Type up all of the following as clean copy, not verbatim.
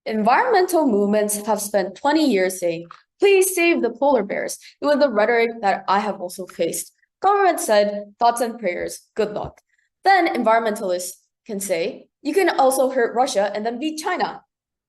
Environmental movements have spent 20 years saying, please save the polar bears. It was the rhetoric that I have also faced. Government said, thoughts and prayers, good luck. Then environmentalists can say, you can also hurt Russia and then beat China.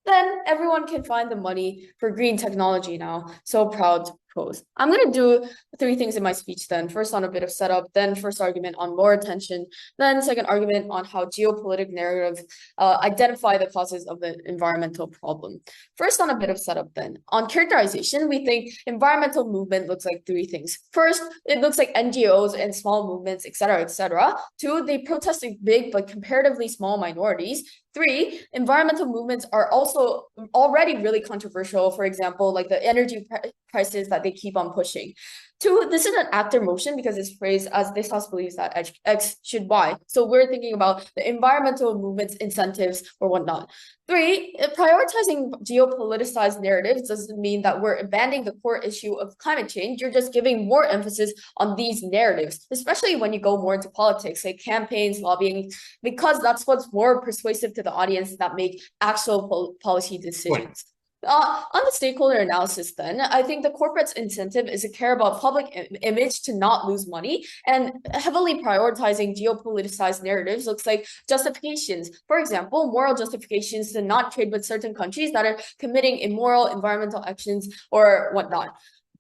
Then everyone can find the money for green technology now. So proud to propose. I'm going to do three things in my speech then. First on a bit of setup, then first argument on more attention, then second argument on how geopolitical narratives identify the causes of the environmental problem. First on a bit of setup then. On characterization, we think environmental movement looks like three things. First, it looks like NGOs and small movements, etc., etc. Two, they protest big but comparatively small minorities. Three, environmental movements are also already really controversial, for example, like the energy prices that they keep on pushing. Two, this is an active motion because it's phrased as this house believes that X should Y. So we're thinking about the environmental movement's incentives or whatnot. Three, prioritizing geopoliticized narratives doesn't mean that we're abandoning the core issue of climate change. You're just giving more emphasis on these narratives, especially when you go more into politics, like campaigns, lobbying, because that's what's more persuasive to the audience that make actual policy decisions. On the stakeholder analysis, then, I think the corporate's incentive is to care about public image to not lose money, and heavily prioritizing geopoliticized narratives looks like justifications. For example, moral justifications to not trade with certain countries that are committing immoral environmental actions or whatnot.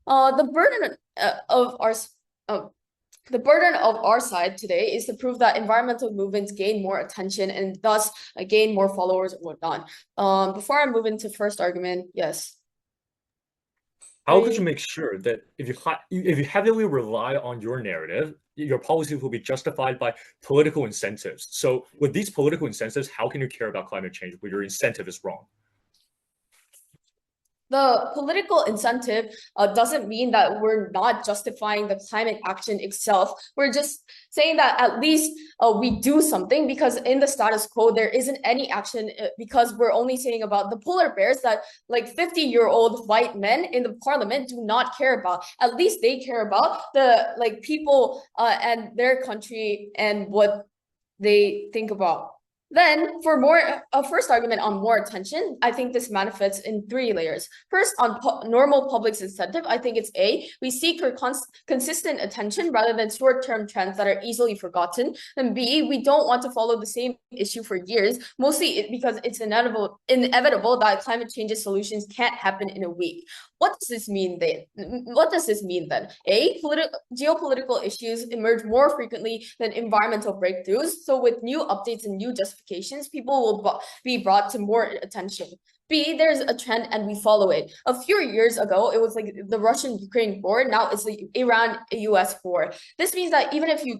The burden of our the burden of our side today is to prove that environmental movements gain more attention and thus gain more followers and whatnot. Before I move into first argument, yes. How could you Three. make sure that if you heavily rely on your narrative, your policies will be justified by political incentives? So with these political incentives, how can you care about climate change when your incentive is wrong? The political incentive doesn't mean that we're not justifying the climate action itself. We're just saying that at least we do something, because in the status quo, there isn't any action because we're only saying about the polar bears that like 50-year-old white men in the parliament do not care about. At least they care about the like people and their country and what they think about. Then, for more a first argument on more attention, I think this manifests in three layers. First, on normal public's incentive, I think it's A, we seek for consistent attention rather than short-term trends that are easily forgotten. And B, we don't want to follow the same issue for years, mostly because it's inevitable that climate change solutions can't happen in a week. What does this mean then? What does this mean then? A, geopolitical issues emerge more frequently than environmental breakthroughs. So with new updates and new justifications, people will be brought to more attention. B, there's a trend and we follow it. A few years ago, it was like the Russian-Ukraine war. Now it's the Iran-US war. This means that even if you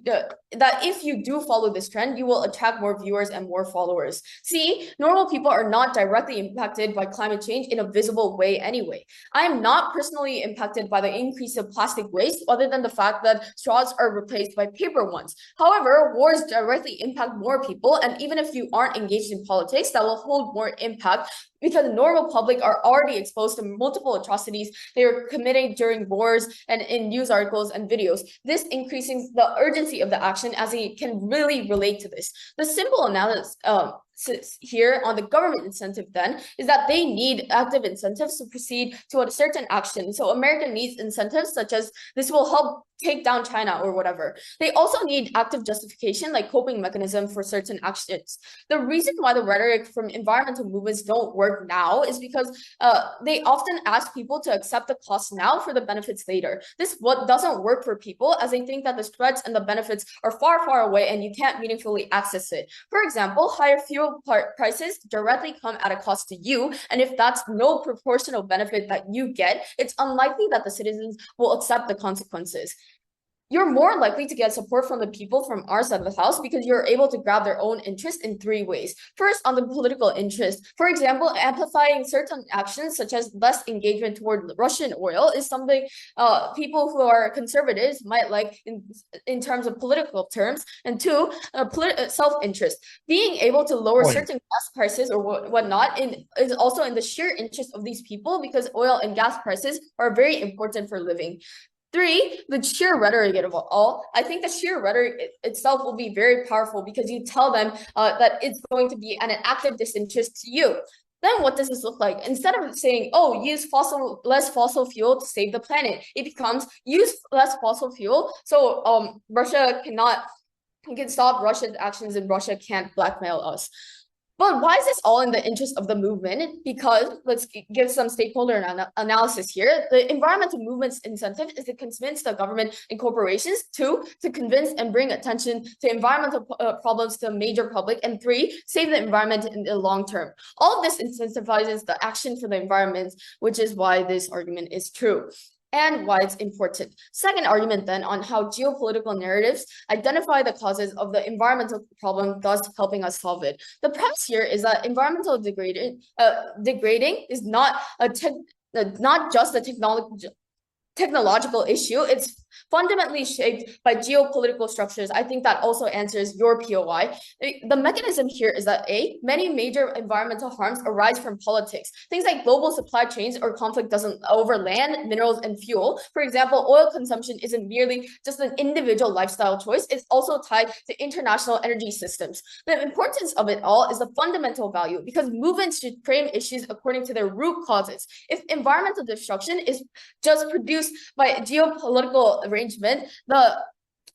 do follow this trend, you will attract more viewers and more followers. C, normal people are not directly impacted by climate change in a visible way anyway. I am not personally impacted by the increase of plastic waste, other than the fact that straws are replaced by paper ones. However, wars directly impact more people, and even if you aren't engaged in politics, that will hold more impact, because the normal public are already exposed to multiple atrocities they are committing during wars and in news articles and videos. This increases the urgency of the action, as they can really relate to this. The simple analysis here on the government incentive then is that they need active incentives to proceed to a certain action. So America needs incentives such as this will help take down China or whatever. They also need active justification, like coping mechanism for certain actions. The reason why the rhetoric from environmental movements don't work now is because they often ask people to accept the cost now for the benefits later. This what doesn't work for people, as they think that the threats and the benefits are far, far away and you can't meaningfully access it. For example, higher fuel prices directly come at a cost to you, and if that's no proportional benefit that you get, it's unlikely that the citizens will accept the consequences. You're more likely to get support from the people from our side of the house because you're able to grab their own interest in three ways. First, on the political interest. For example, amplifying certain actions such as less engagement toward Russian oil is something people who are conservatives might like in terms of political terms. And two, self-interest. Being able to lower Point. certain gas prices or whatnot is also in the sheer interest of these people, because oil and gas prices are very important for living. Three, the sheer rhetoric of all. I think the sheer rhetoric itself will be very powerful because you tell them that it's going to be an active disinterest to you. then what does this look like? Instead of saying, oh, use less fossil fuel to save the planet, it becomes use less fossil fuel so Russia can stop Russia's actions and Russia can't blackmail us. But why is this all in the interest of the movement? Because let's give some stakeholder analysis here. The environmental movement's incentive is to convince the government and corporations, two, to convince and bring attention to environmental problems to the major public, and three, save the environment in the long term. All of this incentivizes the action for the environment, which is why this argument is true and why it's important. Second argument then on how geopolitical narratives identify the causes of the environmental problem, thus helping us solve it. The premise here is that environmental degrading is not just a technological issue. It's fundamentally shaped by geopolitical structures. I think that also answers your POI. The mechanism here is that many major environmental harms arise from politics. Things like global supply chains or conflict doesn't over land, minerals, and fuel. For example, oil consumption isn't merely just an individual lifestyle choice. It's also tied to international energy systems. The importance of it all is the fundamental value because movements should frame issues according to their root causes. If environmental destruction is just produced by geopolitical arrangement, the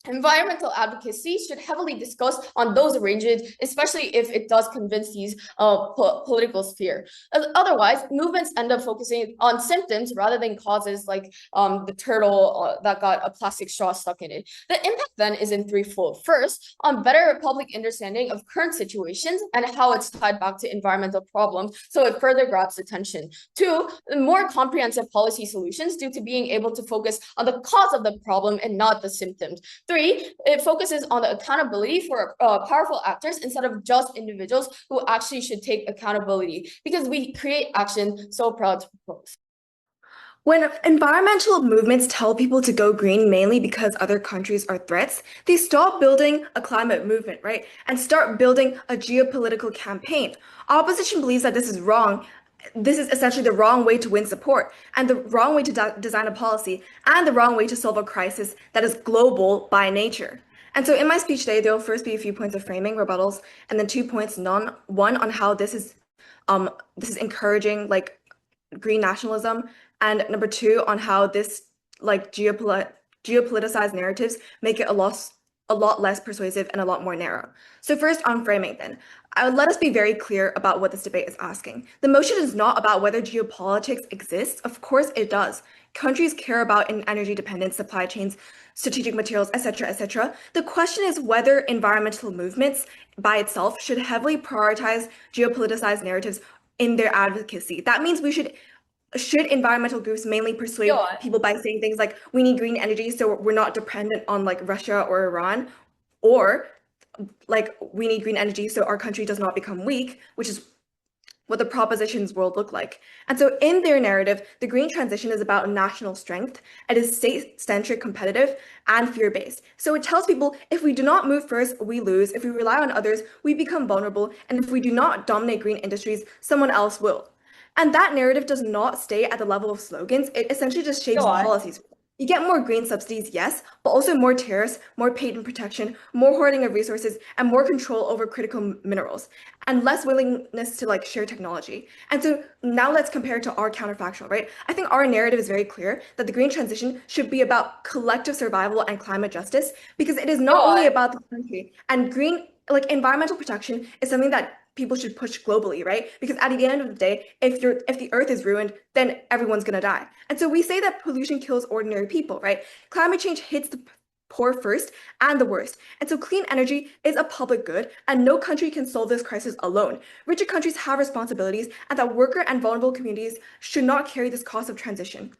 environmental advocacy should heavily discuss on those arrangements, especially if it does convince these political sphere. Otherwise, movements end up focusing on symptoms rather than causes, like the turtle that got a plastic straw stuck in it. The impact then is in threefold. First, on better public understanding of current situations and how it's tied back to environmental problems, so it further grabs attention. Two, more comprehensive policy solutions due to being able to focus on the cause of the problem and not the symptoms. Three, it focuses on the accountability for powerful actors instead of just individuals who actually should take accountability because we create action so proud to propose. When environmental movements tell people to go green mainly because other countries are threats, they stop building a climate movement, right? And start building a geopolitical campaign. Opposition believes that this is wrong. This is essentially the wrong way to win support and the wrong way to design a policy and the wrong way to solve a crisis that is global by nature. And so in my speech today, there will first be a few points of framing, rebuttals, and then 2 points, one on how this is encouraging like green nationalism, and number 2 on how this like geopoliticized narratives make it a lot less persuasive and a lot more narrow. So first on framing then, let us be very clear about what this debate is asking. The motion is not about whether geopolitics exists. Of course it does. Countries care about energy dependence, supply chains, strategic materials, etc., etc. The question is whether environmental movements by itself should heavily prioritize geopoliticized narratives in their advocacy. That means we should environmental groups mainly persuade people by saying things like, we need green energy so we're not dependent on like Russia or Iran, or like we need green energy so our country does not become weak, which is what the propositions world look like. And so in their narrative, the green transition is about national strength. It is state-centric, competitive, and fear-based. So it tells people if we do not move first, we lose. If we rely on others, we become vulnerable. And if we do not dominate green industries, someone else will. And that narrative does not stay at the level of slogans. It essentially just shapes policies. You get more green subsidies, yes, but also more tariffs, more patent protection, more hoarding of resources, and more control over critical minerals, and less willingness to like share technology. And so now let's compare to our counterfactual, right? I think our narrative is very clear that the green transition should be about collective survival and climate justice, because it is not only about the country, and green, like environmental protection is something that people should push globally, right? Because at the end of the day, if the earth is ruined, then everyone's gonna die. And so we say that pollution kills ordinary people, right? Climate change hits the poor first and the worst. And so clean energy is a public good, and no country can solve this crisis alone. Richer countries have responsibilities, and that worker and vulnerable communities should not carry this cost of transition.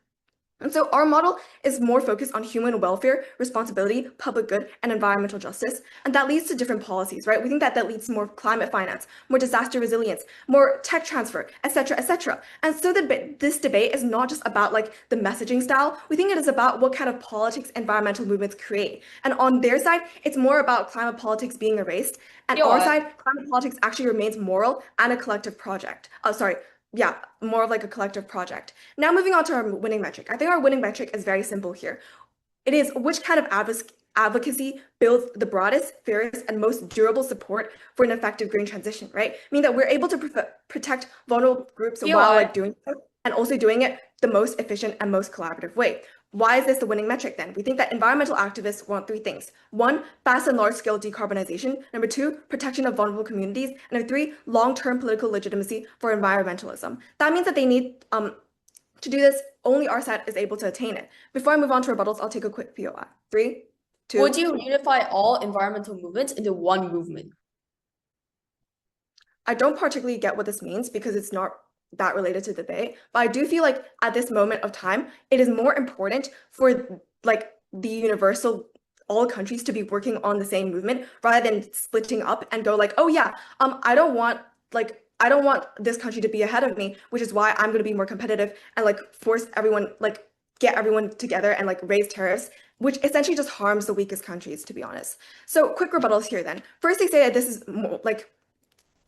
And so our model is more focused on human welfare, responsibility, public good, and environmental justice. And that leads to different policies, right? We think that leads to more climate finance, more disaster resilience, more tech transfer, etc., etc. And so this debate is not just about like the messaging style. We think it is about what kind of politics environmental movements create. And on their side, it's more about climate politics being erased. And our side, climate politics actually remains moral and a collective project. More of like a collective project. Now moving on to our winning metric. I think our winning metric is very simple here. It is which kind of advocacy builds the broadest, fairest, and most durable support for an effective green transition, right? Meaning that we're able to protect vulnerable groups while like doing so, and also doing it the most efficient and most collaborative way. Why is this the winning metric then? We think that environmental activists want three things. One, fast and large-scale decarbonization. Number two, protection of vulnerable communities. And number three, long-term political legitimacy for environmentalism. That means that they need to do this, only our side is able to attain it. Before I move on to rebuttals, I'll take a quick POI. 3, 2. Would you unify all environmental movements into one movement? I don't particularly get what this means because it's not that related to debate, but I do feel like at this moment of time, it is more important for like the universal all countries to be working on the same movement rather than splitting up and go like, oh yeah, I don't want this country to be ahead of me, which is why I'm going to be more competitive and like force everyone, like get everyone together and like raise tariffs, which essentially just harms the weakest countries, to be honest. So quick rebuttals here then. First, they say that this is more like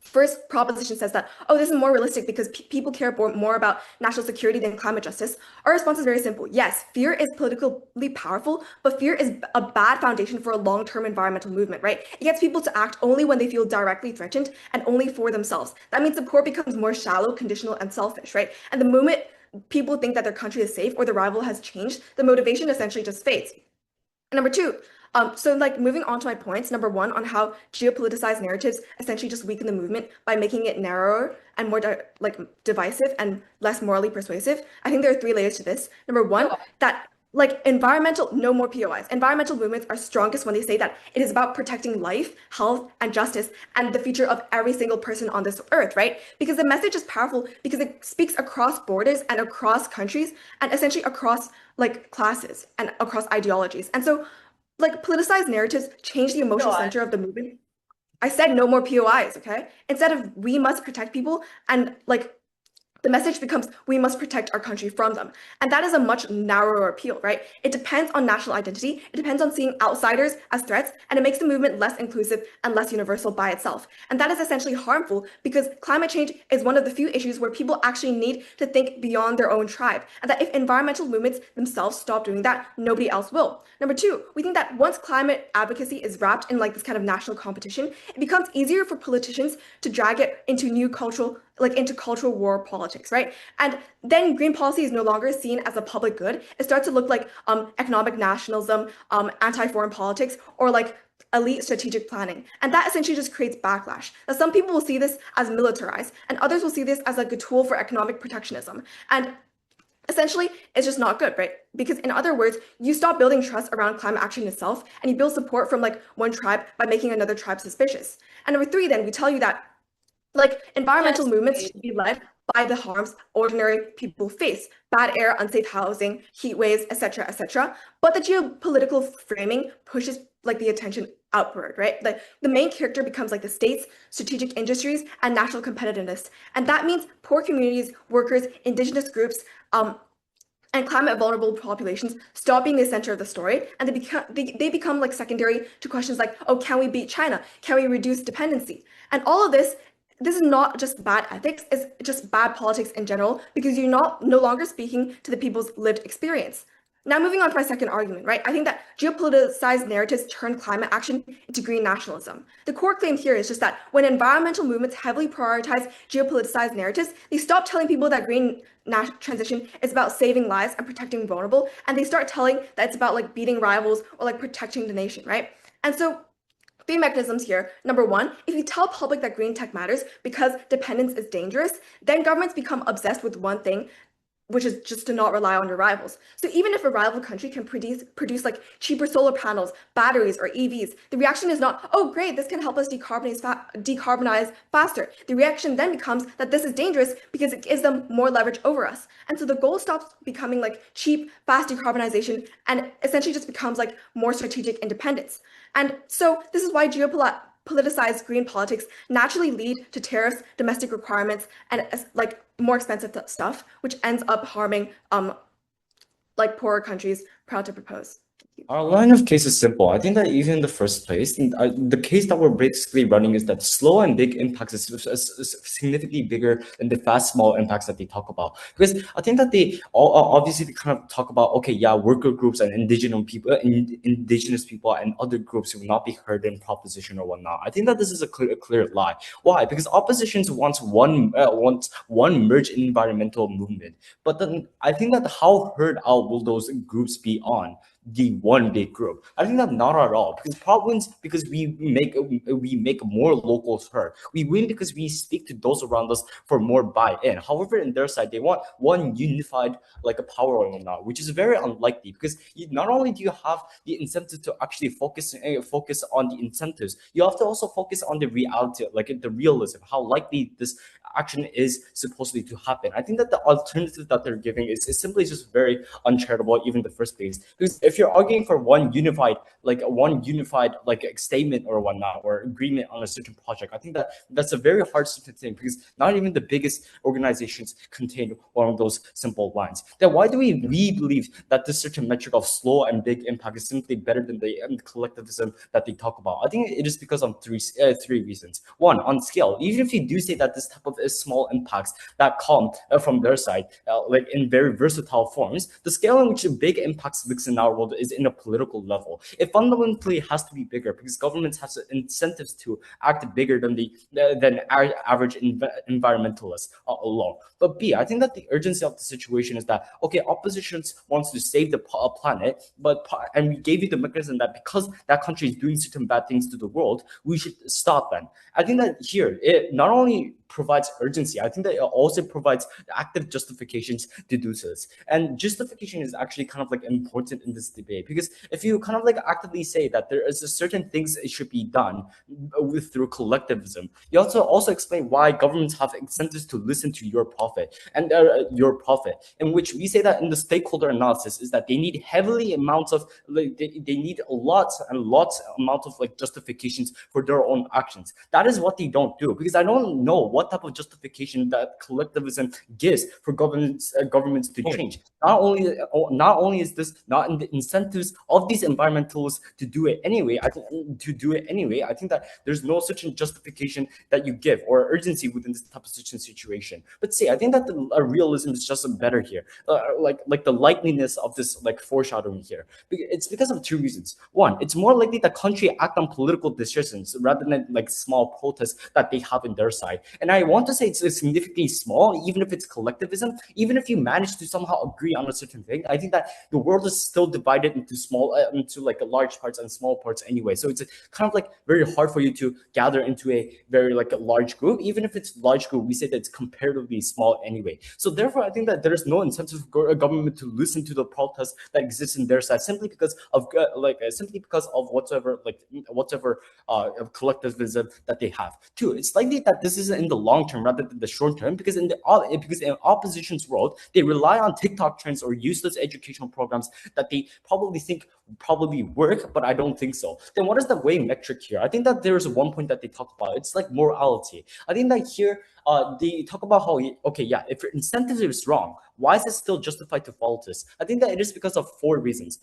first proposition says that, oh, this is more realistic because people care more about national security than climate justice. Our response is very simple. Yes, fear is politically powerful, but fear is a bad foundation for a long-term environmental movement, right? It gets people to act only when they feel directly threatened and only for themselves. That means support becomes more shallow, conditional, and selfish, right? And the moment people think that their country is safe or the rival has changed, the motivation essentially just fades. And number two, so like moving on to my points, number one, on how geopoliticized narratives essentially just weaken the movement by making it narrower and more divisive and less morally persuasive. I think there are three layers to this. Number one, that like no more POIs. Environmental movements are strongest when they say that it is about protecting life, health, and justice, and the future of every single person on this earth, right? Because the message is powerful because it speaks across borders and across countries and essentially across like classes and across ideologies. And so like politicized narratives change the emotional center of the movement. I said no more POIs, okay? Instead of we must protect people and like the message becomes we must protect our country from them. And that is a much narrower appeal, right? It depends on national identity. It depends on seeing outsiders as threats, and it makes the movement less inclusive and less universal by itself. And that is essentially harmful because climate change is one of the few issues where people actually need to think beyond their own tribe. And that if environmental movements themselves stop doing that, nobody else will. Number two, we think that once climate advocacy is wrapped in like this kind of national competition, it becomes easier for politicians to drag it into into cultural war politics, right? And then green policy is no longer seen as a public good. It starts to look like economic nationalism, anti-foreign politics, or like elite strategic planning. And that essentially just creates backlash. Now, some people will see this as militarized, and others will see this as like a tool for economic protectionism. And essentially, it's just not good, right? Because in other words, you stop building trust around climate action itself, and you build support from like one tribe by making another tribe suspicious. And number three, then we tell you that like environmental movements should be led by the harms ordinary people face: bad air, unsafe housing, heat waves, etc., etc. But the geopolitical framing pushes like the attention outward, right? Like the main character becomes like the states, strategic industries, and national competitiveness. And that means poor communities, workers, indigenous groups, and climate vulnerable populations stop being the center of the story, and they become like secondary to questions like, oh, can we beat China? Can we reduce dependency? And all of this is not just bad ethics, it's just bad politics in general, because you're no longer speaking to the people's lived experience. Now, moving on to my second argument, right? I think that geopoliticized narratives turn climate action into green nationalism. The core claim here is just that when environmental movements heavily prioritize geopoliticized narratives, they stop telling people that green transition is about saving lives and protecting vulnerable, and they start telling that it's about like beating rivals or like protecting the nation, right? And so three mechanisms here. Number one, if you tell public that green tech matters because dependence is dangerous, then governments become obsessed with one thing, which is just to not rely on your rivals. So even if a rival country can produce like cheaper solar panels, batteries, or EVs, the reaction is not, oh great, this can help us decarbonize faster. The reaction then becomes that this is dangerous because it gives them more leverage over us. And so the goal stops becoming like cheap, fast decarbonization and essentially just becomes like more strategic independence. And so this is why geopoliticized green politics naturally lead to tariffs, domestic requirements, and like more expensive stuff, which ends up harming like poorer countries proud to propose. Our line of case is simple. I think that even in the first place, the case that we're basically running is that slow and big impacts is significantly bigger than the fast, small impacts that they talk about. Because I think that they all obviously they kind of talk about, okay, yeah, worker groups and indigenous people and other groups who will not be heard in proposition or whatnot. I think that this is a clear lie. Why? Because oppositions wants one merged environmental movement. But then I think that how heard out will those groups be on the one big group? I think that not at all, because problems because we make more locals heard. We win because we speak to those around us for more buy-in. However, in their side, they want one unified like a power or whatnot, which is very unlikely, because not only do you have the incentive to actually focus on the incentives, you have to also focus on the reality, like the realism, how likely this action is supposedly to happen. I think that the alternative that they're giving is simply just very uncharitable, even in the first place. Because if you're arguing for one unified statement or whatnot, or agreement on a certain project, I think that that's a very hard thing, because not even the biggest organizations contain one of those simple lines. Then why do we believe that this certain metric of slow and big impact is simply better than the collectivism that they talk about? I think it is because of three reasons. One, on scale, even if you do say that this type of small impacts that come from their side, like in very versatile forms, the scale in which big impacts looks in our world is in a political level. It fundamentally has to be bigger, because governments have incentives to act bigger than our average environmentalists alone. But B, I think that the urgency of the situation is that, okay, oppositions wants to save the planet, and we gave you the mechanism that because that country is doing certain bad things to the world, we should stop them. I think that here it not only provides urgency, I think that it also provides active justifications to do this. And justification is actually kind of like important in this debate, because if you kind of like actively say that there is a certain things that should be done through collectivism, you also explain why governments have incentives to listen to your profit, in which we say that in the stakeholder analysis is that they need heavily amounts of they need lots and lots amount of like justifications for their own actions. That is what they don't do, because I don't know what type of justification that collectivism gives for governments to change. Not only is this not in the incentives of these environmentalists to do it anyway. I think that there's no such justification that you give or urgency within this type of situation. But see, I think that the realism is just better here, like the likeliness of this like foreshadowing here. It's because of two reasons. One, it's more likely the country act on political decisions rather than like small protests that they have in their side. And I want to say it's significantly small, even if it's collectivism, even if you manage to somehow agree on a certain thing. I think that the world is still divided into into like large parts and small parts anyway. So it's kind of like very hard for you to gather into a very like a large group. Even if it's large group, we say that it's comparatively small anyway. So therefore, I think that there is no incentive for a government to listen to the protests that exist in their side simply because of whatever collectivism that they have. Two, it's likely that this is in the long term rather than the short term, because in opposition's world, they rely on TikTok trends or useless educational programs that they probably think probably work, but I don't think so. Then what is the weighing metric here? I think that there is one point that they talk about. It's like morality. I think that here they talk about how, okay, yeah, if your incentive is wrong, why is it still justified to follow this? I think that it is because of three reasons.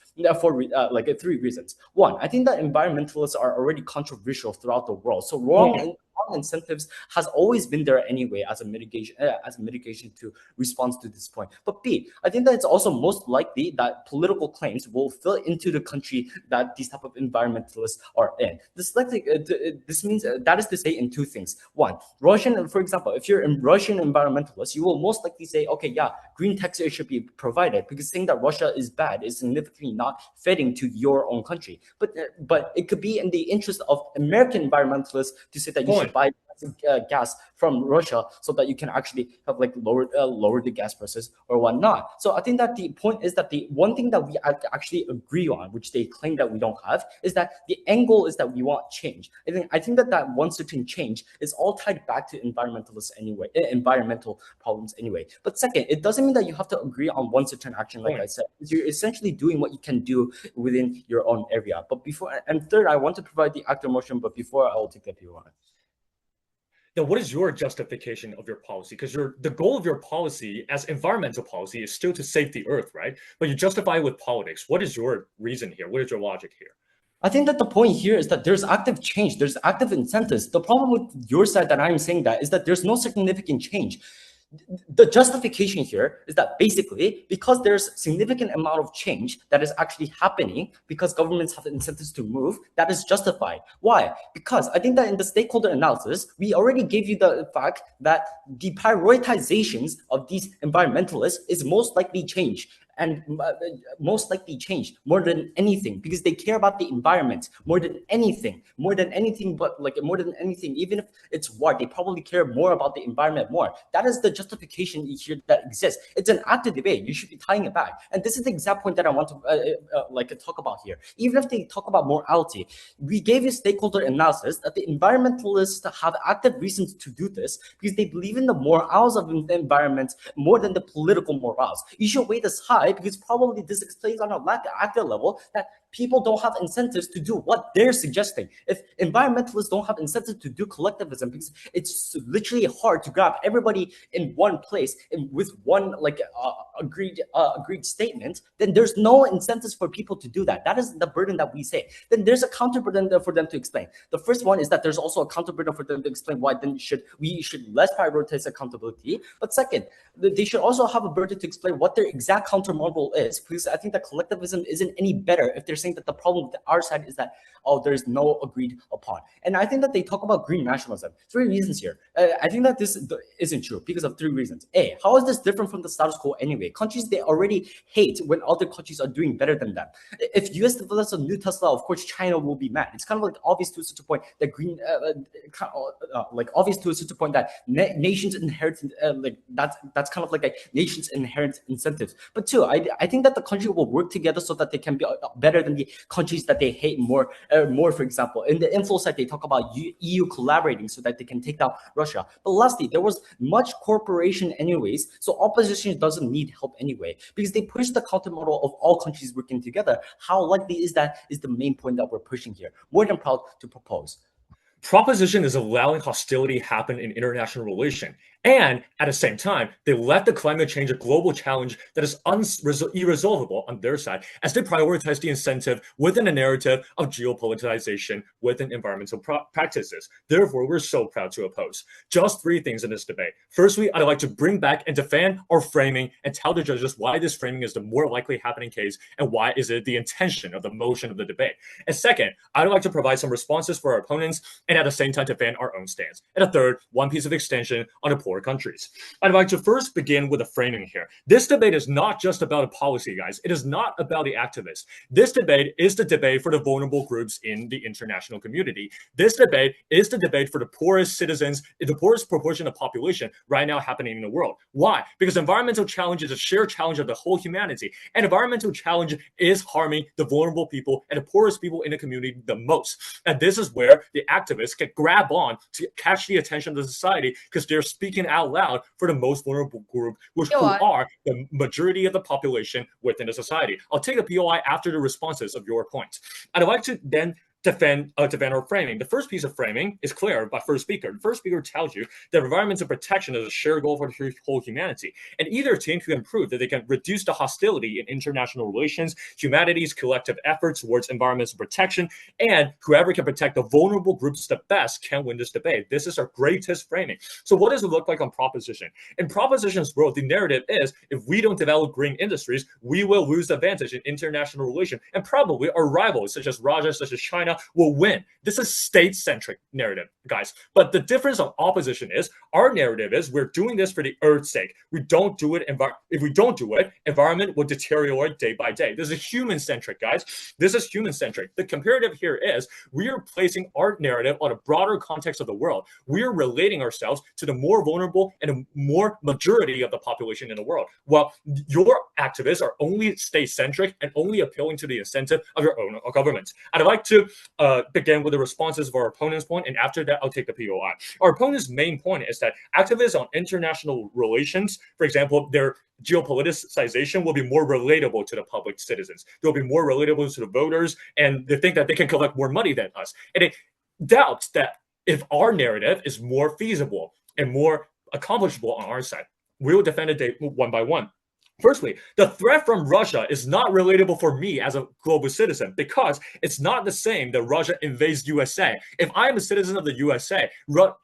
One, I think that environmentalists are already controversial throughout the world. So wrong incentives has always been there anyway as a mitigation to respond to this point. But B, I think that it's also most likely that political claims will fill into the country that these type of environmentalists are in. This means that is to say in two things. One, Russian, for example, if you're a Russian environmentalist, you will most likely say, okay, yeah, green taxes should be provided, because saying that Russia is bad is significantly not fitting to your own country. But it could be in the interest of American environmentalists to say that you should buy gas from Russia so that you can actually have like lower the gas prices or whatnot. So I think that the point is that the one thing that we actually agree on, which they claim that we don't have, is that the end goal is that we want change. I think that one certain change is all tied back to environmentalists anyway, environmental problems anyway. But second, it doesn't mean that you have to agree on one certain action. Like I said, you're essentially doing what you can do within your own area. But before, and third, I want to provide the actor motion, but before I will take that, if you want. then what is your justification of your policy? Because the goal of your policy as environmental policy is still to save the earth, right? But you justify it with politics. What is your reason here? What is your logic here? I think that the point here is that there's active change, there's active incentives. The problem with your side that I'm saying that is that there's no significant change. The justification here is that basically because there's significant amount of change that is actually happening because governments have incentives to move, that is justified. Why? Because I think that in the stakeholder analysis, we already gave you the fact that the prioritizations of these environmentalists is most likely change. And most likely change more than anything because they care about the environment more than anything, but like more than anything, even if it's war, they probably care more about the environment more. That is the justification here that exists. It's an active debate. You should be tying it back. And this is the exact point that I want to talk about here. Even if they talk about morality, we gave you stakeholder analysis that the environmentalists have active reasons to do this because they believe in the morals of the environment more than the political morals. You should weigh this high because probably this explains on a active level that people don't have incentives to do what they're suggesting. If environmentalists don't have incentives to do collectivism because it's literally hard to grab everybody in one place and with one agreed statement, then there's no incentives for people to do that. That is the burden that we say. Then there's a counter burden for them to explain. The first one is that there's also a counter burden for them to explain why then we should less prioritize accountability. But second, they should also have a burden to explain what their exact counter model is, because I think that collectivism isn't any better if they're saying that the problem with our side is that, oh, there's no agreed upon. And I think that they talk about green nationalism. 3 reasons here. I think that this isn't true because of 3 reasons. A, how is this different from the status quo anyway? Countries, they already hate when other countries are doing better than them. If US develops a new Tesla, of course, China will be mad. It's kind of like obvious to such a point that obvious to such a point that nations inherit, that's kind of like a nation's inherent incentives. But 2, I think that the country will work together so that they can be better than the countries that they hate more. For example, in the info side, they talk about EU collaborating so that they can take down Russia. But lastly, there was much cooperation anyways, so opposition doesn't need help anyway, because they push the counter model of all countries working together. How likely is that is the main point that we're pushing here. More than proud to propose. Proposition is allowing hostility happen in international relation. And at the same time, they let the climate change a global challenge that is irresolvable on their side as they prioritize the incentive within a narrative of geopoliticization within environmental practices. Therefore, we're so proud to oppose. Just 3 things in this debate. Firstly, I'd like to bring back and defend our framing and tell the judges why this framing is the more likely happening case and why is it the intention of the motion of the debate. And second, I'd like to provide some responses for our opponents and at the same time defend our own stance. And a third, one piece of extension on the poor countries. I'd like to first begin with a framing here. This debate is not just about a policy, guys. It is not about the activists. This debate is the debate for the vulnerable groups in the international community. This debate is the debate for the poorest citizens, the poorest proportion of population right now happening in the world. Why? Because environmental challenge is a shared challenge of the whole humanity. And environmental challenge is harming the vulnerable people and the poorest people in the community the most. And this is where the activists can grab on to catch the attention of the society because they're speaking out loud for the most vulnerable group, who are the majority of the population within the society. I'll take a POI after the responses of your points. I'd like to then defend our framing. The first piece of framing is clear by first speaker. The first speaker tells you that environmental protection is a shared goal for the whole humanity. And either team can prove that they can reduce the hostility in international relations, humanity's collective efforts towards environmental protection, and whoever can protect the vulnerable groups the best can win this debate. This is our greatest framing. So what does it look like on proposition? In proposition's world, the narrative is if we don't develop green industries, we will lose the advantage in international relations, and probably our rivals such as Russia, such as China, will win. This is state-centric narrative, guys. But the difference of opposition is our narrative is we're doing this for the Earth's sake. We don't do it. If we don't do it, environment will deteriorate day by day. This is human-centric, guys. This is human-centric. The comparative here is we are placing our narrative on a broader context of the world. We are relating ourselves to the more vulnerable and the more majority of the population in the world. While your activists are only state-centric and only appealing to the incentive of your own government. I'd like to begin with the responses of our opponent's point, and after that, I'll take the POI. Our opponent's main point is that activists on international relations, for example, their geopoliticization will be more relatable to the public citizens. They'll be more relatable to the voters, and they think that they can collect more money than us. And it doubts that if our narrative is more feasible and more accomplishable on our side. We will defend it one by one. Firstly, the threat from Russia is not relatable for me as a global citizen because it's not the same that Russia invades USA. If I am a citizen of the USA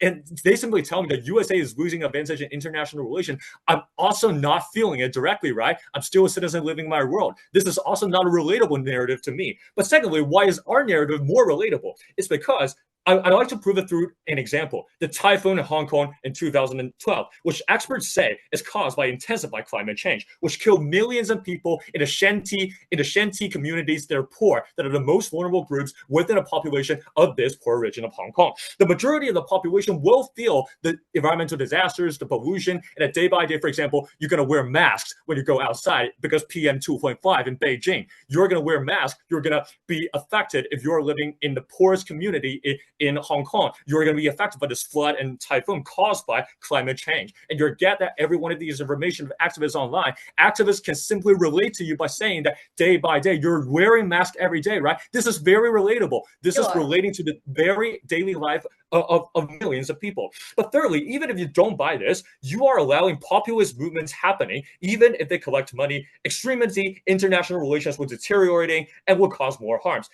and they simply tell me that USA is losing advantage in international relations, I'm also not feeling it directly, right? I'm still a citizen living in my world. This is also not a relatable narrative to me. But secondly, why is our narrative more relatable? It's because I'd like to prove it through an example. The typhoon in Hong Kong in 2012, which experts say is caused by intensified climate change, which killed millions of people in the shanty communities that are poor, that are the most vulnerable groups within a population of this poor region of Hong Kong. The majority of the population will feel the environmental disasters, the pollution, and a day by day, for example, you're going to wear masks when you go outside because PM 2.5 in Beijing. You're going to wear masks. You're going to be affected if you're living in the poorest community in Hong Kong. You're going to be affected by this flood and typhoon caused by climate change. And you get that every one of these information of activists online, activists can simply relate to you by saying that day by day, you're wearing masks every day, right? This is very relatable. This is relating to the very daily life of millions of people. But thirdly, even if you don't buy this, you are allowing populist movements happening, even if they collect money. Extremity, international relations will deteriorating and will cause more harms.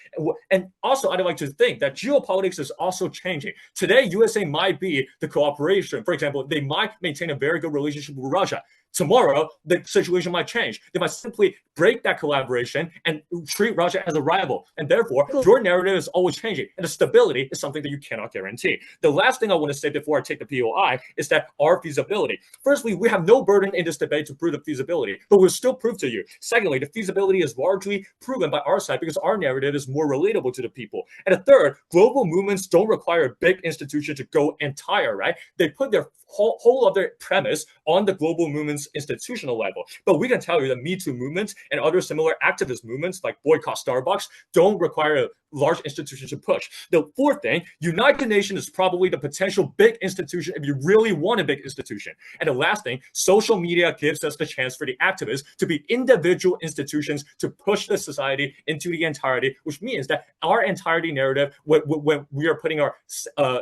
And also, I'd like to think that geopolitics is also changing. Today, USA might be the cooperation. For example, they might maintain a very good relationship with Russia. Tomorrow, the situation might change. They might simply break that collaboration and treat Russia as a rival. And therefore, your narrative is always changing. And the stability is something that you cannot guarantee. The last thing I want to say before I take the POI is that our feasibility. Firstly, we have no burden in this debate to prove the feasibility, but we'll still prove to you. Secondly, the feasibility is largely proven by our side because our narrative is more relatable to the people. And the third, global movements don't require a big institution to go entire, right? They put their whole of their premise on the global movements institutional level. But we can tell you that Me Too movements and other similar activist movements like boycott Starbucks don't require a large institution to push. The fourth thing, United Nations is probably the potential big institution if you really want a big institution. And the last thing, social media gives us the chance for the activists to be individual institutions to push the society into the entirety, which means that our entirety narrative, when we are putting our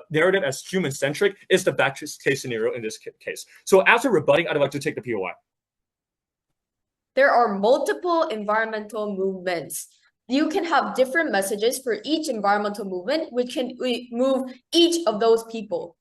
narrative as human-centric, is the best case scenario in this case. So after rebutting, I'd like to take the POI. There are multiple environmental movements. You can have different messages for each environmental movement, which can move each of those people.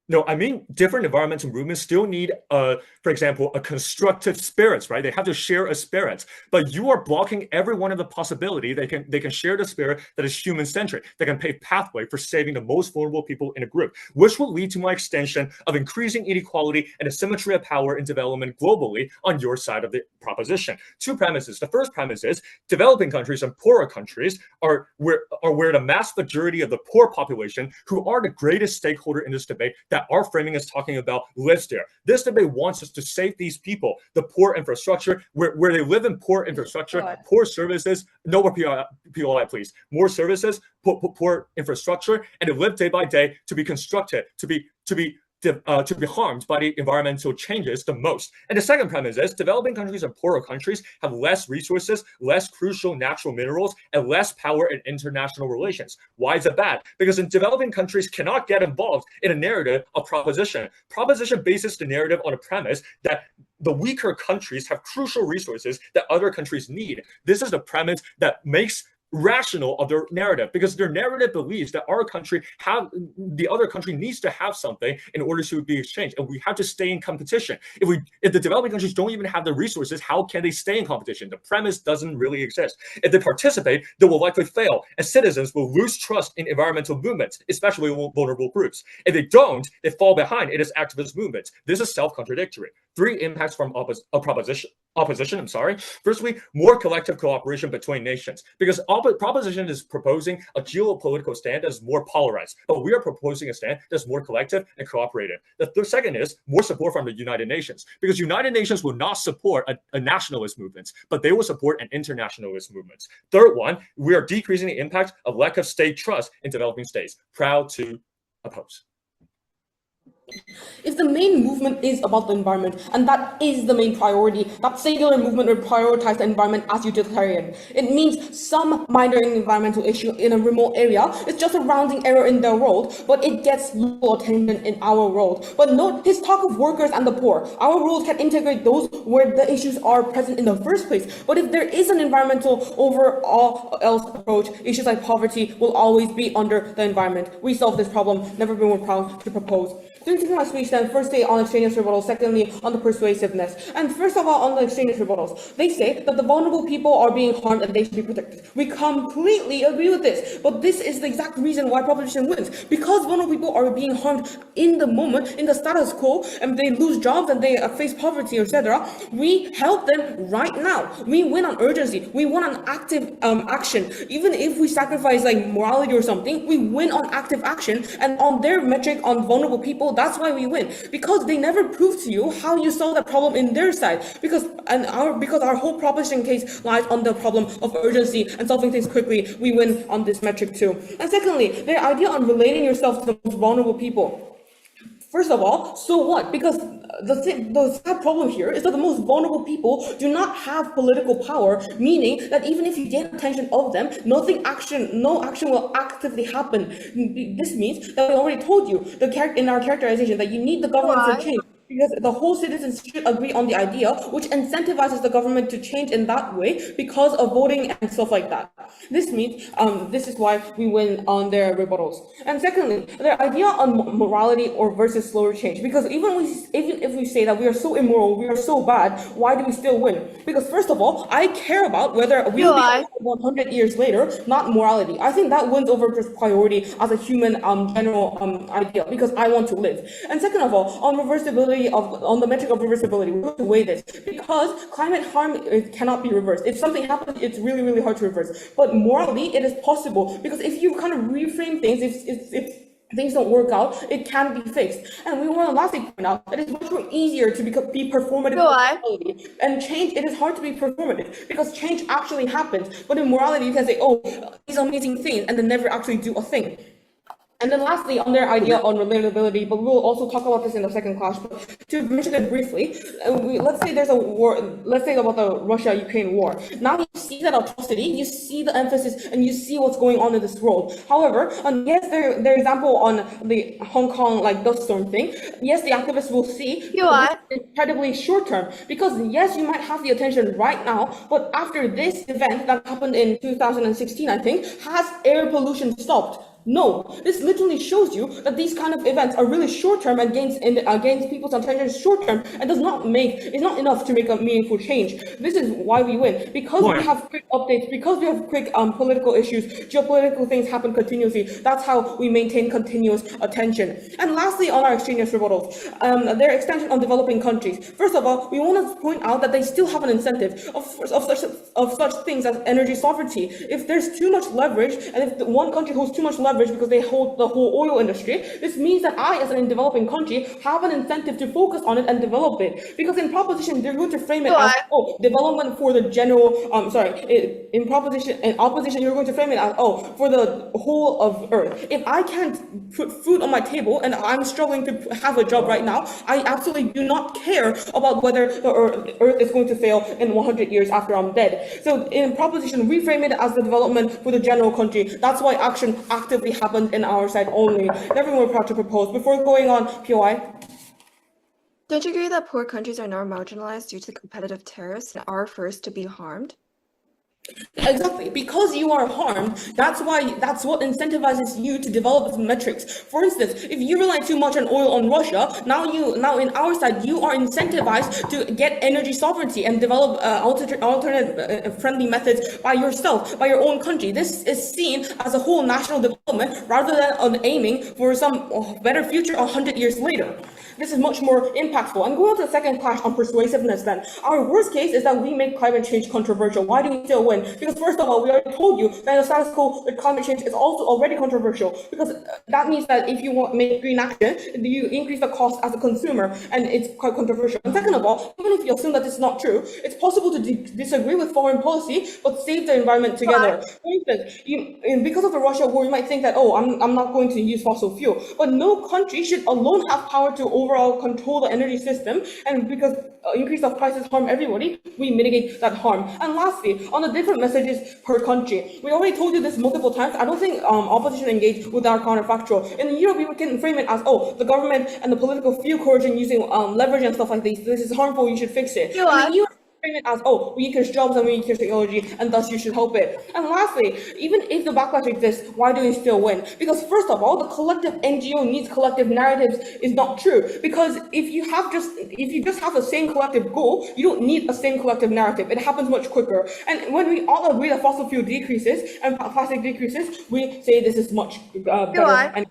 No, I mean, different environmental movements still need, for example, a constructive spirit, right? They have to share a spirit, but you are blocking every one of the possibility. They can share the spirit that is human-centric, that can pave pathway for saving the most vulnerable people in a group, which will lead to my extension of increasing inequality and asymmetry of power in development globally on your side of the proposition. Two premises. The first premise is developing countries and poorer countries are where the mass majority of the poor population, who are the greatest stakeholder in this debate, that our framing is talking about, lives there. This debate wants us to save these people, the poor infrastructure, where they live in poor infrastructure, poor services, no more POI, please, more services, poor infrastructure, and they live day by day to be constructed, to be harmed by the environmental changes the most. And the second premise is developing countries and poorer countries have less resources, less crucial natural minerals, and less power in international relations. Why is it bad? Because in developing countries cannot get involved in a narrative of proposition. Proposition bases the narrative on a premise that the weaker countries have crucial resources that other countries need. This is the premise that makes rational of their narrative, because their narrative believes that the other country needs to have something in order to be exchanged, and we have to stay in competition. If the developing countries don't even have the resources, how can they stay in competition? The premise doesn't really exist. If they participate, they will likely fail, and citizens will lose trust in environmental movements, especially vulnerable groups. If they don't, they fall behind in its activist movements. This is self-contradictory. Three impacts from opposition. Firstly, more collective cooperation between nations, because proposition is proposing a geopolitical stand that is more polarized, but we are proposing a stand that's more collective and cooperative. The second is more support from the United Nations, because United Nations will not support a nationalist movement, but they will support an internationalist movement. Third one, we are decreasing the impact of lack of state trust in developing states. Proud to oppose. If the main movement is about the environment, and that is the main priority, that singular movement will prioritize the environment as utilitarian. It means some minor environmental issue in a remote area is just a rounding error in their world, but it gets little attention in our world. But note his talk of workers and the poor. Our rules can integrate those where the issues are present in the first place. But if there is an environmental overall else approach, issues like poverty will always be under the environment. We solve this problem, never been more proud to propose. During my speech, then, firstly on extraneous rebuttals, secondly on the persuasiveness. And first of all, on the extraneous rebuttals, they say that the vulnerable people are being harmed and they should be protected. We completely agree with this, but this is the exact reason why proposition wins. Because vulnerable people are being harmed in the moment, in the status quo, and they lose jobs and they face poverty, etc. We help them right now. We win on urgency. We win on active action. Even if we sacrifice like morality or something, we win on active action. And on their metric on vulnerable people, that's why we win, because they never prove to you how you solve that problem in their side, because our whole proposition case lies on the problem of urgency and solving things quickly. We win on this metric too. And secondly, their idea on relating yourself to the most vulnerable people. First of all, so what? Because the sad problem here is that the most vulnerable people do not have political power, meaning that even if you get attention of them, no action will actively happen. This means that we already told you in our characterization that you need the government for change. Because the whole citizens should agree on the idea, which incentivizes the government to change in that way because of voting and stuff like that. This means this is why we win on their rebuttals. And secondly, their idea on morality or versus slower change. Because even if we say that we are so immoral, we are so bad, why do we still win? Because first of all, I care about whether we will be 100 years later, not morality. I think that wins over just priority as a human general idea, because I want to live. And second of all, on reversibility, on the metric of reversibility, we have to weigh this, because climate harm cannot be reversed. If something happens, it's really, really hard to reverse. But morally, it is possible, because if you kind of reframe things, if things don't work out, it can be fixed. And we want to lastly point out that it's much more easier to be performative. And change, it is hard to be performative, because change actually happens. But in morality, you can say, oh, these amazing things, and then never actually do a thing. And then lastly, on their idea on relatability, but we'll also talk about this in the second class, but to mention it briefly, let's say there's a war, let's say about the Russia-Ukraine war. Now you see that atrocity, you see the emphasis, and you see what's going on in this world. However, yes, their example on the Hong Kong dust storm thing, yes, the activists will see incredibly short term, because yes, you might have the attention right now, but after this event that happened in 2016, I think, has air pollution stopped? No, this literally shows you that these kind of events are really short-term and gains people's attention short-term, and it's not enough to make a meaningful change. This is why we win, because we have quick updates, because we have quick political issues, geopolitical things happen continuously. That's how we maintain continuous attention. And lastly, on our extraneous rebuttals, their extension on developing countries. First of all, we want to point out that they still have an incentive of such things as energy sovereignty. If there's too much leverage, and if one country holds too much leverage because they hold the whole oil industry, this means that I, as a developing country, have an incentive to focus on it and develop it. Because in proposition, they're going to frame it as, oh, development for the general, in opposition, you're going to frame it as, oh, for the whole of Earth. If I can't put food on my table and I'm struggling to have a job right now, I absolutely do not care about whether the Earth is going to fail in 100 years after I'm dead. So in proposition, we frame it as the development for the general country. That's why action actively happened in our side only. Never more proud to propose. Before going on, POI. Don't you agree that poor countries are now marginalized due to competitive tariffs and are first to be harmed? Exactly, because you are harmed, that's what incentivizes you to develop metrics. For instance, if you rely too much on oil on Russia, now in our side you are incentivized to get energy sovereignty and develop alternate friendly methods by yourself, by your own country. This is seen as a whole national development rather than on aiming for some better future 100 years later. This is much more impactful. And going on to the second clash on persuasiveness then. Our worst case is that we make climate change controversial. Why do we still win? Because first of all, we already told you that the status quo with climate change is also already controversial. Because that means that if you make green action, you increase the cost as a consumer, and it's quite controversial. And second of all, even if you assume that it's not true, it's possible to disagree with foreign policy, but save the environment together. For instance, because of the Russia war, you might think that, oh, I'm not going to use fossil fuel. But no country should alone have power to overall control the energy system, and because increase of prices harm everybody, we mitigate that harm. And lastly, on the different messages per country, we already told you this multiple times. I don't think opposition engage with our counterfactual. In Europe, we can frame it as, oh, the government and the political feel coercion using leverage and stuff like this. This is harmful. You should fix it. And the EU frame it as, oh, we encourage jobs and we encourage technology, and thus you should help it. And lastly, even if the backlash exists, why do we still win? Because first of all, the collective NGO needs collective narratives is not true. Because if you just have the same collective goal, you don't need a same collective narrative. It happens much quicker. And when we all agree that fossil fuel decreases and plastic decreases, we say this is much better.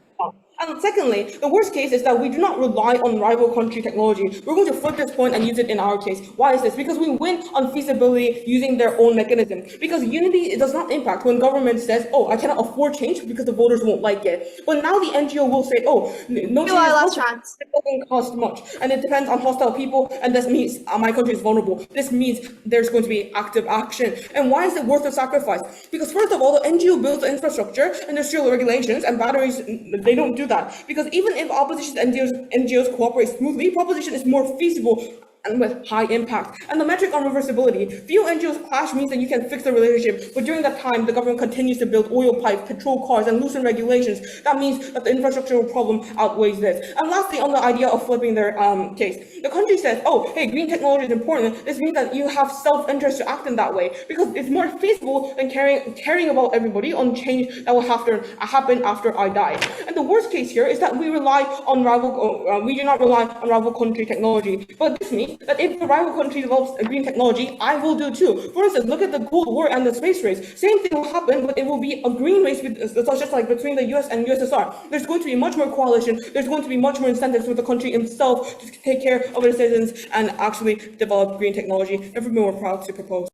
And secondly, the worst case is that we do not rely on rival country technology. We're going to flip this point and use it in our case. Why is this? Because we win on feasibility using their own mechanism. Because unity, it does not impact when government says, oh, I cannot afford change because the voters won't like it. But now the NGO will say, oh, no change doesn't cost much. And it depends on hostile people, and this means my country is vulnerable. This means there's going to be active action. And why is it worth the sacrifice? Because first of all, the NGO builds the infrastructure, industrial regulations, and batteries, they don't do that. Because even if opposition NGOs cooperate smoothly, proposition is more feasible and with high impact. And the metric on reversibility, few NGOs clash means that you can fix the relationship, but during that time, the government continues to build oil pipes, patrol cars, and loosen regulations. That means that the infrastructural problem outweighs this. And lastly, on the idea of flipping their case, the country says, oh, hey, green technology is important. This means that you have self-interest to act in that way, because it's more feasible than caring about everybody on change that will happen after I die. And the worst case here is that we do not rely on rival country technology. But this means that if the rival country develops a green technology, I will do too. For instance, look at the Cold War and the space race. Same thing will happen, but it will be a green race just like between the US and USSR. There's going to be much more coalition. There's going to be much more incentives for the country itself to take care of its citizens and actually develop green technology. Never been more proud to propose.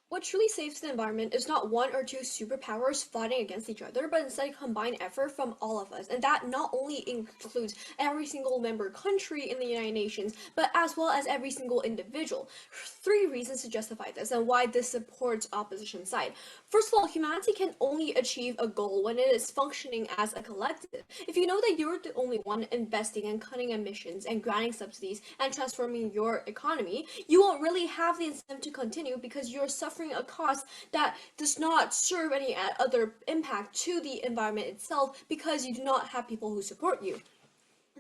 What truly saves the environment is not one or two superpowers fighting against each other, but instead a combined effort from all of us. And that not only includes every single member country in the United Nations, but as well as every single individual. 3 reasons to justify this and why this supports opposition side. First of all, humanity can only achieve a goal when it is functioning as a collective. If you know that you're the only one investing and cutting emissions and granting subsidies and transforming your economy, you won't really have the incentive to continue because you're suffering a cost that does not serve any other impact to the environment itself because you do not have people who support you.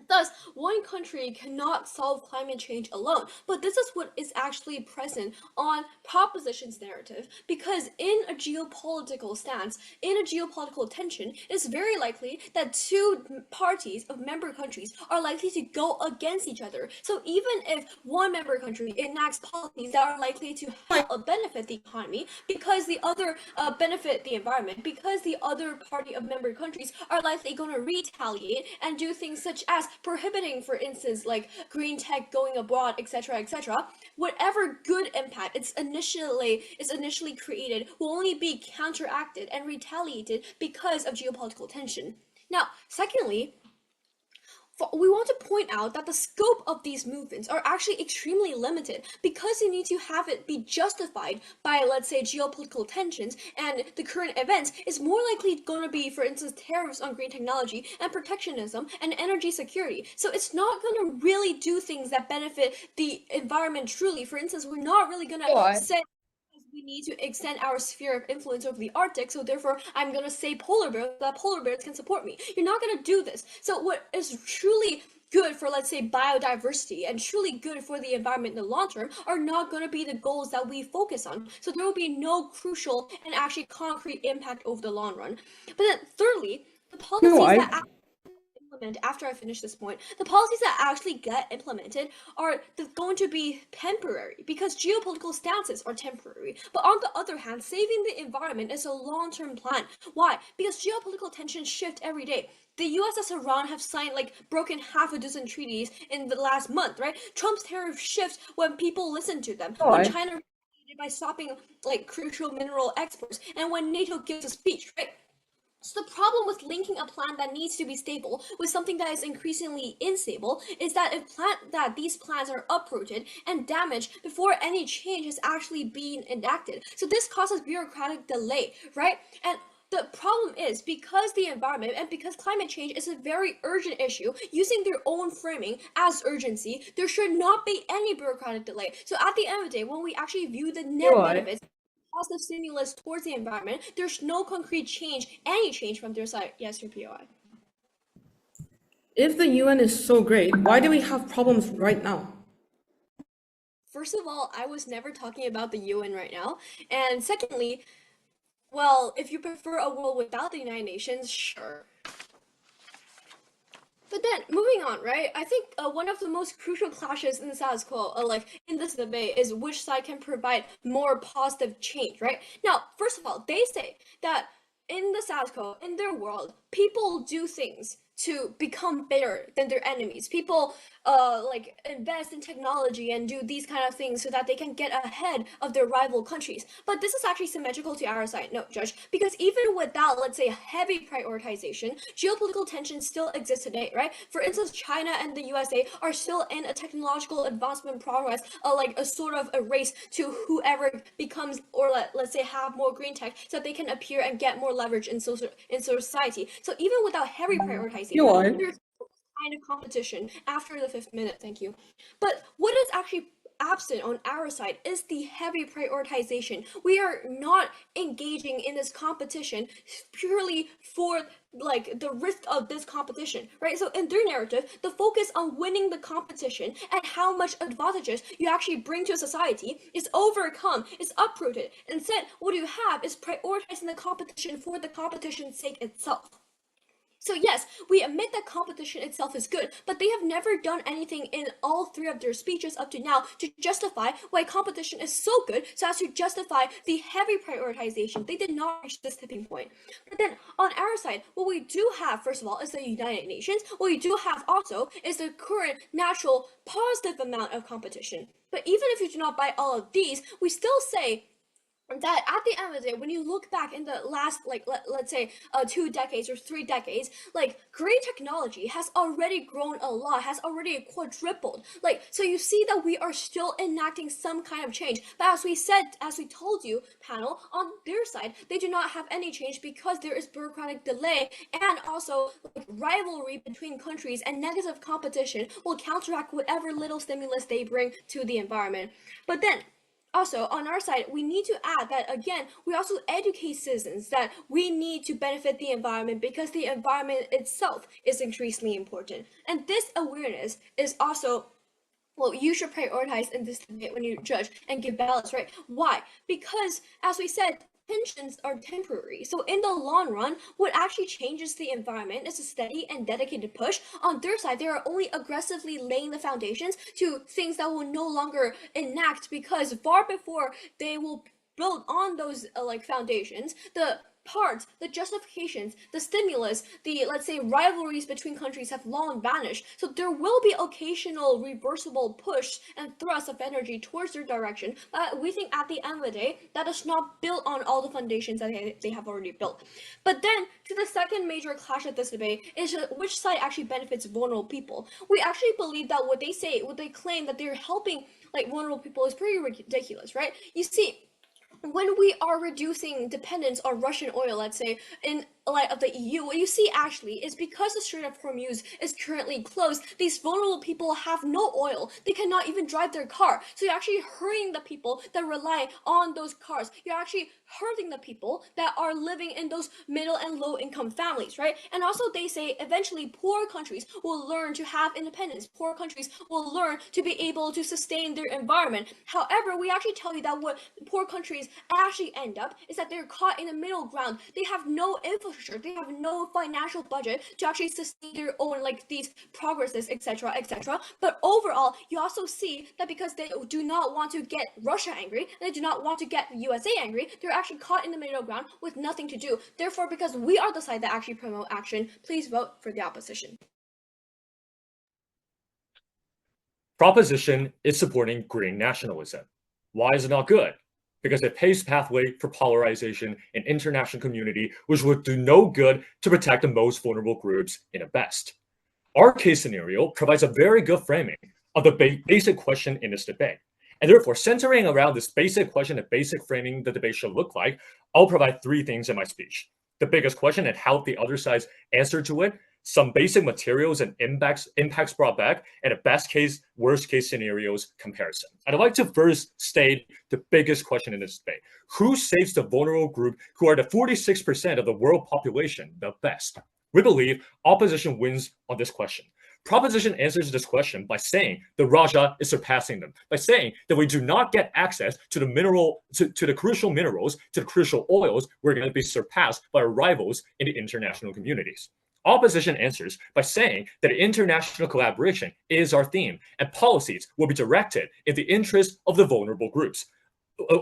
Thus, one country cannot solve climate change alone, but this is what is actually present on proposition's narrative, because in a geopolitical stance, in a geopolitical tension, it's very likely that 2 parties of member countries are likely to go against each other. So even if one member country enacts policies that are likely to help benefit the economy, because the other benefit the environment, because the other party of member countries are likely going to retaliate and do things such as prohibiting, for instance, like green tech going abroad, etc., etc. Whatever good impact is initially created will only be counteracted and retaliated because of geopolitical tension. Now, secondly, we want to point out that the scope of these movements are actually extremely limited because you need to have it be justified by, let's say, geopolitical tensions, and the current events is more likely going to be, for instance, tariffs on green technology and protectionism and energy security. So it's not going to really do things that benefit the environment truly. For instance, we're not really going to say we need to extend our sphere of influence over the Arctic, so therefore I'm going to say polar bears, that polar bears can support me. You're not going to do this. So what is truly good for, let's say, biodiversity and truly good for the environment in the long term are not going to be the goals that we focus on. So there will be no crucial and actually concrete impact over the long run. But then thirdly, the policies after I finish this point, the policies that actually get implemented are going to be temporary because geopolitical stances are temporary. But on the other hand, saving the environment is a long-term plan. Why? Because geopolitical tensions shift every day. The US and Iran have signed broken half a dozen treaties in the last month, right? Trump's tariff shifts when people listen to them. When China by stopping crucial mineral exports, and when NATO gives a speech, right? So the problem with linking a plan that needs to be stable with something that is increasingly unstable is that these plans are uprooted and damaged before any change has actually been enacted. So this causes bureaucratic delay, right? And the problem is because the environment and because climate change is a very urgent issue, using their own framing as urgency, there should not be any bureaucratic delay. So at the end of the day, when we actually view the net benefits, positive stimulus towards the environment, there's no concrete change, any change from their side. Yes, your POI. If the UN is so great, why do we have problems right now? First of all, I was never talking about the UN right now. And secondly, well, if you prefer a world without the United Nations, sure. But then, moving on, right? I think one of the most crucial clashes in the status quo, like in this debate, is which side can provide more positive change, right? Now, first of all, they say that in the status quo, in their world, people do things to become better than their enemies. People like invest in technology and do these kind of things so that they can get ahead of their rival countries. But this is actually symmetrical to our side, no, Judge, because even without, let's say, heavy prioritization, geopolitical tensions still exist today, right? For instance, China and the USA are still in a technological advancement progress, like a sort of a race to whoever becomes, or let's say, have more green tech so that they can appear and get more leverage in society. So even without heavy prioritization, there's kind of competition after the 5th minute. Thank you. But what is actually absent on our side is the heavy prioritization. We are not engaging in this competition purely for like the risk of this competition, right? So in their narrative, the focus on winning the competition and how much advantages you actually bring to society is overcome, is uprooted. Instead, what you have is prioritizing the competition for the competition's sake itself. So yes, we admit that competition itself is good, but they have never done anything in all 3 of their speeches up to now to justify why competition is so good, so as to justify the heavy prioritization. They did not reach this tipping point. But then on our side, what we do have, first of all, is the United Nations. What we do have also is the current natural positive amount of competition. But even if you do not buy all of these, we still say that at the end of the day, when you look back in the last, like, let's say 2 decades or 3 decades, like, green technology has already grown a lot, has already quadrupled. Like, so you see that we are still enacting some kind of change. But as we said, as we told you, panel, on their side, they do not have any change because there is bureaucratic delay and also like, rivalry between countries, and negative competition will counteract whatever little stimulus they bring to the environment. But then, also, on our side, we need to add that, again, we also educate citizens that we need to benefit the environment because the environment itself is increasingly important. And this awareness is also what you should prioritize in this debate when you judge and give balance, right? Why? Because, as we said, tensions are temporary. So in the long run, what actually changes the environment is a steady and dedicated push. On their side, they are only aggressively laying the foundations to things that will no longer enact, because far before they will build on those like foundations, the parts, the justifications, the stimulus, the, let's say, rivalries between countries have long vanished. So there will be occasional reversible push and thrust of energy towards their direction. But we think at the end of the day, that is not built on all the foundations that they have already built. But then, to the second major clash of this debate is which side actually benefits vulnerable people. We actually believe that what they say, what they claim that they're helping like vulnerable people is pretty ridiculous, right? You see, when we are reducing dependence on Russian oil, let's say, in light of the EU, what you see actually is because the Strait of Hormuz is currently closed, these vulnerable people have no oil. They cannot even drive their car. So you're actually hurting the people that rely on those cars. You're actually hurting the people that are living in those middle and low income families, right? And also they say eventually poor countries will learn to have independence. Poor countries will learn to be able to sustain their environment. However, we actually tell you that what poor countries actually end up is that they're caught in the middle ground. They have no infrastructure. They have no financial budget to actually sustain their own, like, these progresses, etc., etc. But overall, you also see that because they do not want to get Russia angry, and they do not want to get the USA angry, they're actually caught in the middle ground with nothing to do. Therefore, because we are the side that actually promote action, please vote for the opposition. Proposition is supporting green nationalism. Why is it not good? Because it paves pathway for polarization in international community, which would do no good to protect the most vulnerable groups in a best. Our case scenario provides a very good framing of the basic question in this debate. And therefore, centering around this basic question and basic framing the debate should look like, I'll provide 3 things in my speech. the biggest question and how the other side's answer to it, some basic materials and impacts brought back, and a best case, worst case scenarios comparison. I'd like to first state the biggest question in this debate. Who saves the vulnerable group who are the 46% of the world population the best? We believe opposition wins on this question. Proposition answers this question by saying the Raja is surpassing them, by saying that we do not get access to the to the crucial minerals, to the crucial oils, we're going to be surpassed by our rivals in the international communities. Opposition answers by saying that international collaboration is our theme, and policies will be directed in the interest of the vulnerable groups.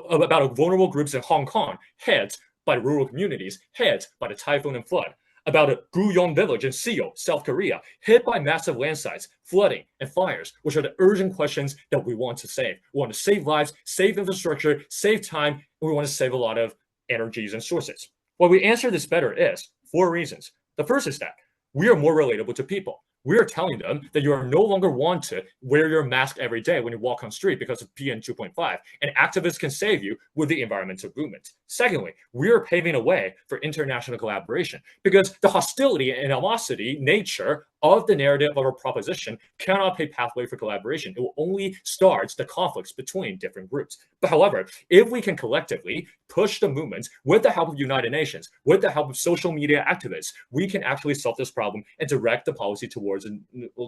About vulnerable groups in Hong Kong, hit by the rural communities, hit by the typhoon and flood. About a Guyong village in Seoul, South Korea, hit by massive landslides, flooding, and fires, which are the urgent questions that we want to save. We want to save lives, save infrastructure, save time, and we want to save a lot of energies and sources. Why we answer this better is 4 reasons. The first is that we are more relatable to people. We are telling them that you are no longer want to wear your mask every day when you walk on the street because of PM 2.5, and activists can save you with the environmental movement. Secondly, we are paving a way for international collaboration because the hostility and animosity nature of the narrative of our proposition cannot pave pathway for collaboration. It will only start the conflicts between different groups. But however, if we can collectively push the movements with the help of United Nations, with the help of social media activists, we can actually solve this problem and direct the policy towards a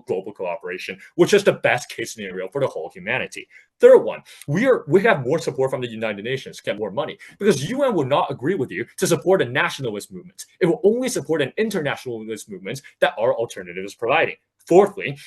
global cooperation, which is the best case scenario for the whole humanity. Third one, we have more support from the United Nations, get more money, because UN will not agree with you to support a nationalist movement. It will only support an internationalist movement that our alternative is providing. Fourthly,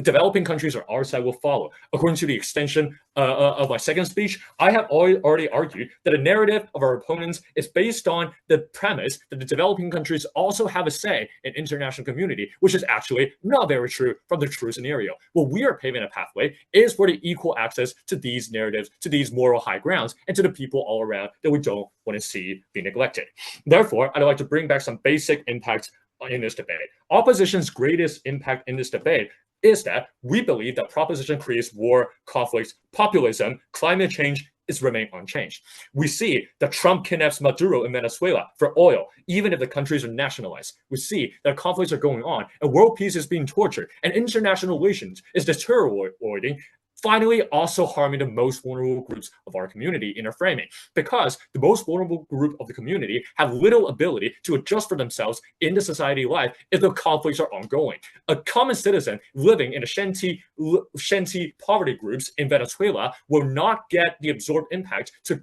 developing countries on our side will follow. According to the extension of my second speech, I have already argued that the narrative of our opponents is based on the premise that the developing countries also have a say in international community, which is actually not very true from the true scenario. What we are paving a pathway is for the equal access to these narratives, to these moral high grounds, and to the people all around that we don't want to see be neglected. Therefore, I'd like to bring back some basic impacts in this debate. Opposition's greatest impact in this debate is that we believe that proposition creates war, conflicts, populism, climate change is remain unchanged. We see that Trump kidnaps Maduro in Venezuela for oil, even if the countries are nationalized. We see that conflicts are going on and world peace is being tortured and international relations is deteriorating, finally also harming the most vulnerable groups of our community in our framing, because the most vulnerable group of the community have little ability to adjust for themselves in the society life if the conflicts are ongoing. A common citizen living in the shanty poverty groups in Venezuela will not get the absorbed impact to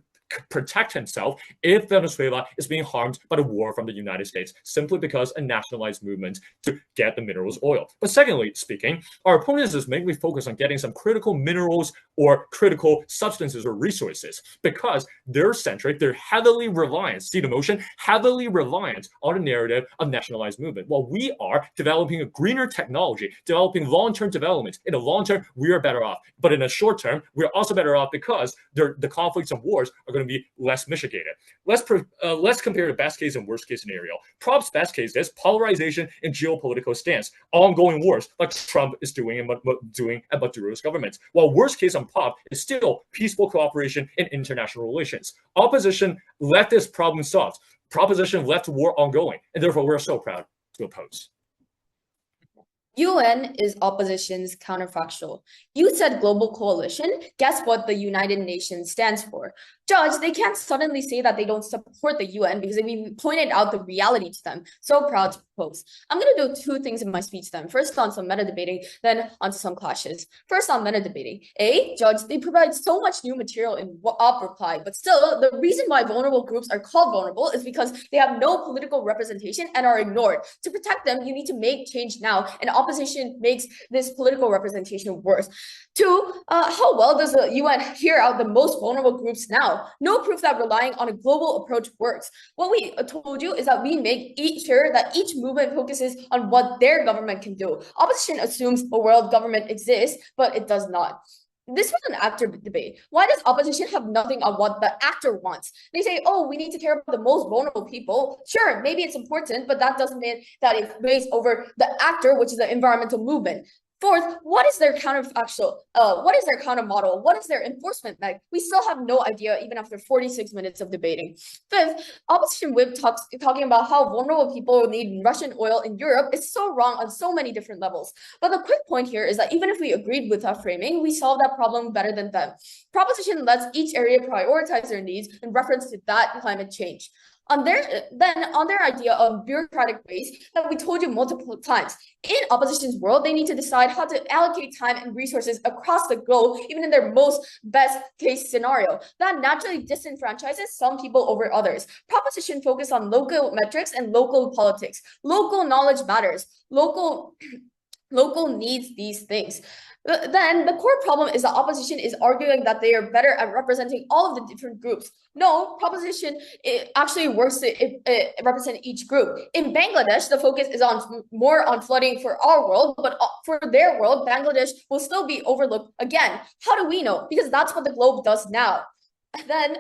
protect himself if Venezuela is being harmed by the war from the United States, simply because a nationalized movement to get the minerals oil. But secondly speaking, our opponents is mainly focused on getting some critical minerals or critical substances or resources because they're centric, they're heavily reliant, see the motion, heavily reliant on the narrative of nationalized movement. While we are developing a greener technology, developing long-term development, in the long term, we are better off. But in the short term, we're also better off because the conflicts and wars are going to be less mitigated. Let's compare the best case and worst case scenario. Prop's best case is polarization and geopolitical stance, ongoing wars like Trump is doing at Maduro's government. While worst case on Pop is still peaceful cooperation in international relations. Opposition left this problem solved. Proposition left war ongoing, and therefore we're so proud to oppose. UN is opposition's counterfactual. You said global coalition. Guess what the United Nations stands for? Judge, they can't suddenly say that they don't support the UN because we pointed out the reality to them. So proud to propose. I'm going to do 2 things in my speech then. First on some meta debating, then onto some clashes. First on meta debating. Judge, they provide so much new material in op reply, but still the reason why vulnerable groups are called vulnerable is because they have no political representation and are ignored. To protect them, you need to make change now, and opposition makes this political representation worse. 2, how well does the UN hear out the most vulnerable groups now? No proof that relying on a global approach works. What we told you is that we make sure that each movement focuses on what their government can do. Opposition assumes a world government exists, but it does not. This was an actor debate. Why does opposition have nothing on what the actor wants? They say, oh, we need to care about the most vulnerable people. Sure, maybe it's important, but that doesn't mean that it weighs over the actor, which is the environmental movement. Fourth, what is their counterfactual? What is their counter model? What is their enforcement mech? We still have no idea even after 46 minutes of debating. Fifth, opposition whip talking about how vulnerable people need Russian oil in Europe is so wrong on so many different levels. But the quick point here is that even if we agreed with that framing, we solve that problem better than them. Proposition lets each area prioritize their needs in reference to that climate change. On their idea of bureaucratic base that we told you multiple times, in opposition's world, they need to decide how to allocate time and resources across the globe, even in their most best case scenario. That naturally disenfranchises some people over others. Proposition focus on local metrics and local politics. Local knowledge matters. Local needs these things. Then the core problem is that opposition is arguing that they are better at representing all of the different groups. No, proposition it actually works to represent each group. In Bangladesh, the focus is more on flooding for our world, but for their world, Bangladesh will still be overlooked again. How do we know? Because that's what the globe does now. Then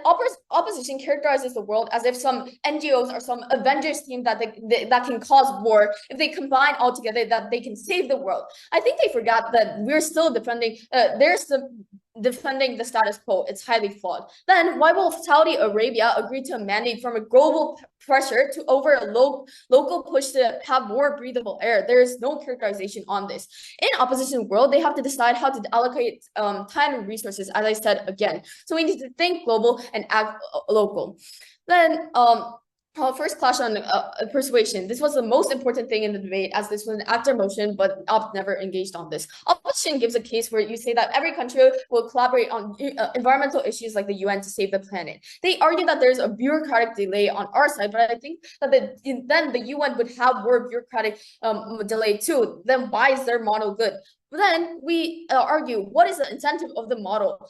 opposition characterizes the world as if some NGOs or some Avengers team that that can cause war. If they combine all together, that they can save the world. I think they forgot that we're still defending. Defending the status quo. It's highly flawed. Then why will Saudi Arabia agree to a mandate from a global pressure to over a local push to have more breathable air? There is no characterization on this. In opposition world, they have to decide how to allocate time and resources, as I said again. So we need to think global and act local. Then first clash on persuasion. This was the most important thing in the debate, as this was an actor motion, but Opt never engaged on this. Opposition gives a case where you say that every country will collaborate on environmental issues like the UN to save the planet. They argue that there's a bureaucratic delay on our side, but I think that then the UN would have more bureaucratic delay too. Then why is their model good? Then we argue, what is the incentive of the model?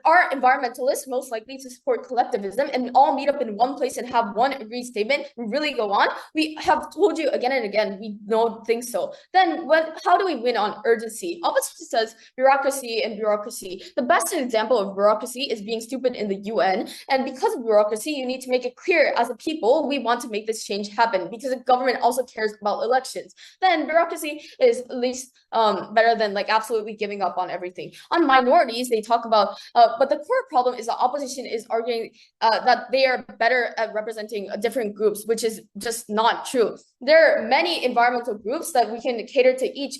Are environmentalists most likely to support collectivism and all meet up in one place and have one agreed statement and really go on? We have told you again and again, we don't think so. Then how do we win on urgency? Opposition says bureaucracy and bureaucracy. The best example of bureaucracy is being stupid in the UN. And because of bureaucracy, you need to make it clear as a people, we want to make this change happen because the government also cares about elections. Then bureaucracy is at least better than like absolutely giving up on everything. On minorities, they talk about, but the core problem is that opposition is arguing that they are better at representing different groups, which is just not true. There are many environmental groups that we can cater to each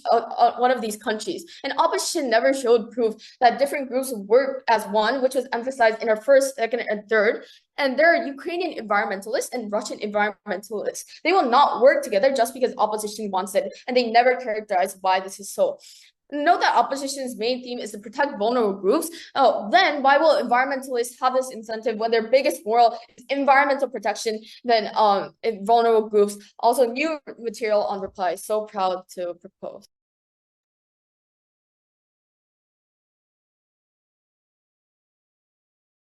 one of these countries. And opposition never showed proof that different groups work as one, which was emphasized in our first, second, and third. And there are Ukrainian environmentalists and Russian environmentalists. They will not work together just because opposition wants it, and they never characterize why this is so. Note that opposition's main theme is to protect vulnerable groups. Then why will environmentalists have this incentive when their biggest moral is environmental protection than vulnerable groups? Also, new material on reply. So proud to propose.